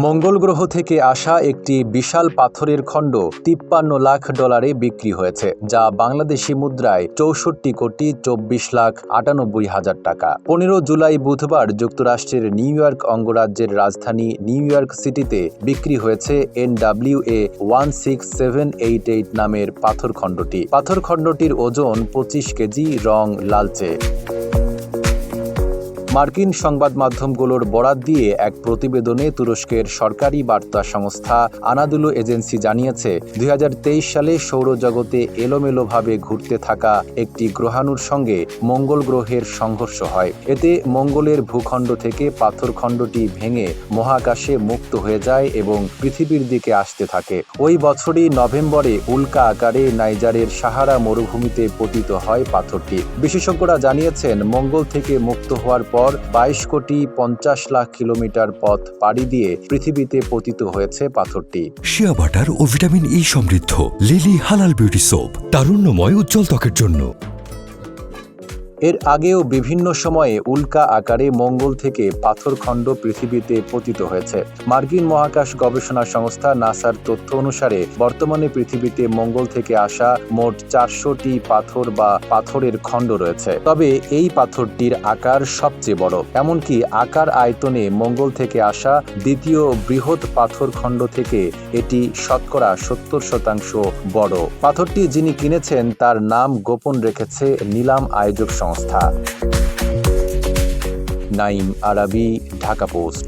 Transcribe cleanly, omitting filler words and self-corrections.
মঙ্গল গ্রহ থেকে আসা একটি বিশাল পাথরের খণ্ড $53 লাখ বিক্রি হয়েছে, যা বাংলাদেশি মুদ্রায় 64,24,98,000 টাকা। 15 জুলাই বুধবার যুক্তরাষ্ট্রের নিউ ইয়র্ক অঙ্গরাজ্যের রাজধানী নিউ ইয়র্ক সিটিতে বিক্রি হয়েছে NWA 16788 নামের পাথরখণ্ডটি। পাথরখণ্ডটির ওজন 25 কেজি, রং লালচে। মার্কিন সংবাদ মাধ্যমগুলোর বরাত দিয়ে এক প্রতিবেদনে তুরস্কের সরকারি বার্তা সংস্থা আনাদুলু এজেন্সি জানিয়েছে, 2023 সালে সৌরজগতে এলোমেলোভাবে ঘুরতে থাকা একটি গ্রহাণুর সঙ্গে মঙ্গল গ্রহের সংঘর্ষ হয়। এতে মঙ্গলের ভূখণ্ড থেকে পাথরখণ্ডটি ভেঙে মহাকাশে মুক্ত হয়ে যায় এবং পৃথিবীর দিকে আসতে থাকে। ওই বছরই নভেম্বরে উল্কা আকারে নাইজারের সাহারা মরুভূমিতে পতিত হয় পাথরটি। বিশেষজ্ঞরা জানিয়েছেন, মঙ্গল থেকে মুক্ত হওয়ার পর 22,50,00,000 কিলোমিটার পথ পাড়ি দিয়ে পৃথিবীতে পতিত হয়েছে পাথরটি। শিয়া বাটার ও ভিটামিন ই সমৃদ্ধ লিলি হালাল বিউটি সোপ, তারুণ্যময় উজ্জ্বল ত্বকের জন্য। এর আগেও বিভিন্ন সময়ে উল্কা আকারে মঙ্গল থেকে পাথরখণ্ড পৃথিবীতে পতিত হয়েছে। মার্কিন মহাকাশ গবেষণা সংস্থা নাসার তথ্য অনুসারে বর্তমানে পৃথিবীতে মঙ্গল থেকে আসা মোট 400টি পাথর বা পাথরের খণ্ড রয়েছে। তবে এই পাথরটির আকার সবচেয়ে বড়, এমনকি আকার আয়তনে মঙ্গল থেকে আসা দ্বিতীয় বৃহৎ পাথরখণ্ড থেকে এটি শতকরা 70% বড়। পাথরটি যিনি কিনেছেন তার নাম গোপন রেখেছে নিলাম আয়োজক সংস্থা। নাইম আরাবী, ঢাকা পোস্ট।